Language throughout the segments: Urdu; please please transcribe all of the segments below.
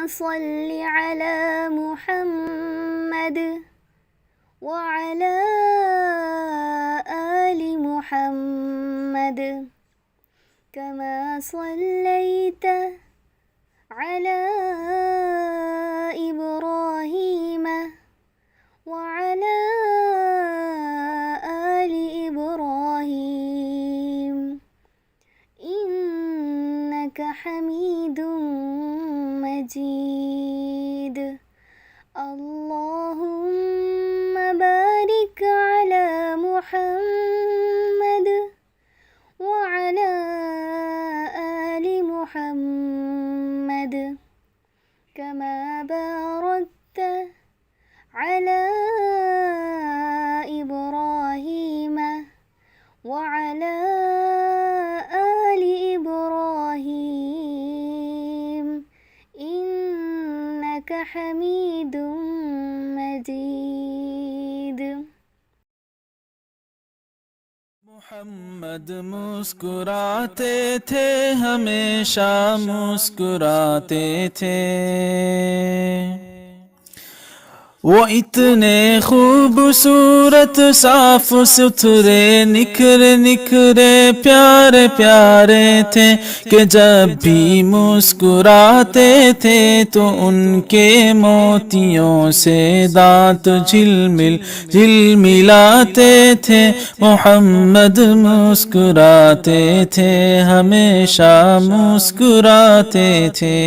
صل على محمد وعلى آل محمد كما صليت على إبراهيم وعلى آل إبراهيم إنك حميد مجيد. اللهم بارك على محمد وعلى آل محمد كما باركت على إبراهيم وعلى آل إبراهيم إنك حميد مجيد. محمد مسکراتے تھے ہمیشہ مسکراتے تھے، وہ اتنے خوبصورت صاف ستھرے نکھرے نکھرے پیارے پیارے تھے کہ جب بھی مسکراتے تھے تو ان کے موتیوں سے دانت جھلمل جھلملاتے تھے. محمد مسکراتے تھے ہمیشہ مسکراتے تھے.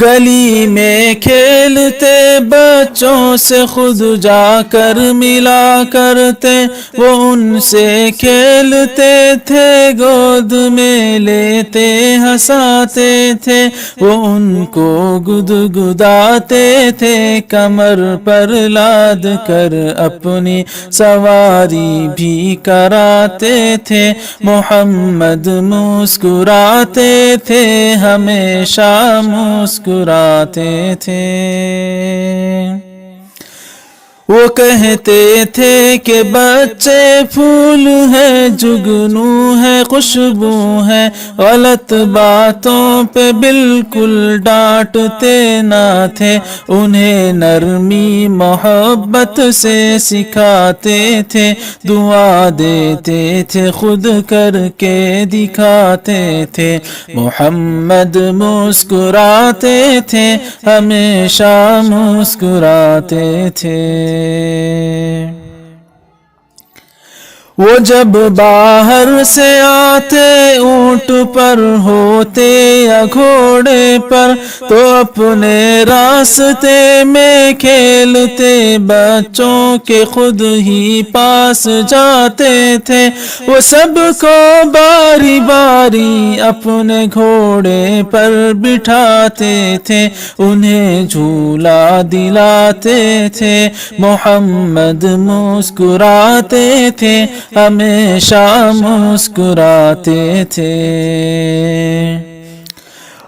گلی میں کھیلتے بچوں سے خود جا کر ملا کرتے، وہ ان سے کھیلتے تھے گود میں لیتے ہنساتے تھے، وہ ان کو گدگداتے تھے کمر پر لاد کر اپنی سواری بھی کراتے تھے. محمد مسکراتے تھے ہمیشہ مسکراتے تھے. وہ کہتے تھے کہ بچے پھول ہے جگنو ہے خوشبو ہے، غلط باتوں پہ بالکل ڈانٹتے نہ تھے، انہیں نرمی محبت سے سکھاتے تھے، دعا دیتے تھے خود کر کے دکھاتے تھے. محمد مسکراتے تھے ہمیشہ مسکراتے تھے. وہ جب باہر سے آتے اونٹ پر ہوتے یا گھوڑے پر تو اپنے راستے میں کھیلتے بچوں کے خود ہی پاس جاتے تھے. وہ سب کو باری باری اپنے گھوڑے پر بٹھاتے تھے، انہیں جھولا دلاتے تھے. محمد مسکراتے تھے ہمیشہ مسکراتے تھے.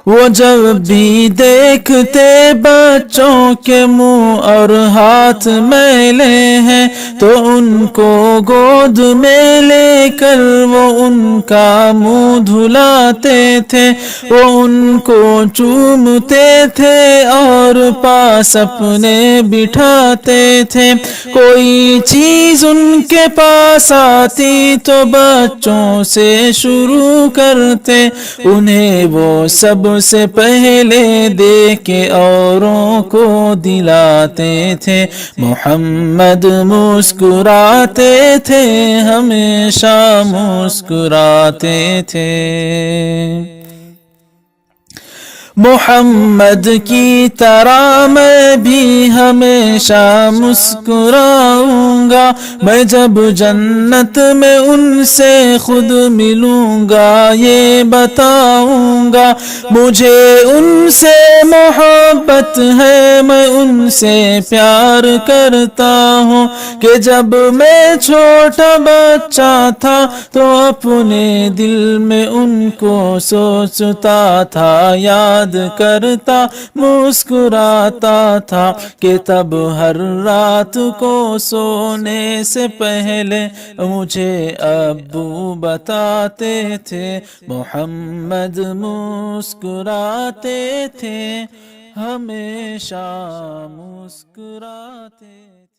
وہ جب بھی دیکھتے بچوں کے منہ اور ہاتھ میلے ہیں تو ان کو گود میں لے کر وہ ان کا منہ دھلاتے تھے، وہ ان کو چومتے تھے اور پاس اپنے بٹھاتے تھے. کوئی چیز ان کے پاس آتی تو بچوں سے شروع کرتے، انہیں وہ سب سے پہلے دے کے اوروں کو دلاتے تھے. محمد مسکراتے تھے ہمیشہ مسکراتے تھے. محمد کی طرح میں بھی ہمیشہ مسکراؤں گا، میں جب جنت میں ان سے خود ملوں گا یہ بتاؤں گا. مجھے ان سے محبت ہے، میں ان سے پیار کرتا ہوں کہ جب میں چھوٹا بچہ تھا تو اپنے دل میں ان کو سوچتا تھا، یاد کرتا مسکراتا تھا کہ تب ہر رات کو سو سونے سے پہلے مجھے ابو بتاتے تھے، محمد مسکراتے تھے، ہمیشہ مسکراتے تھے۔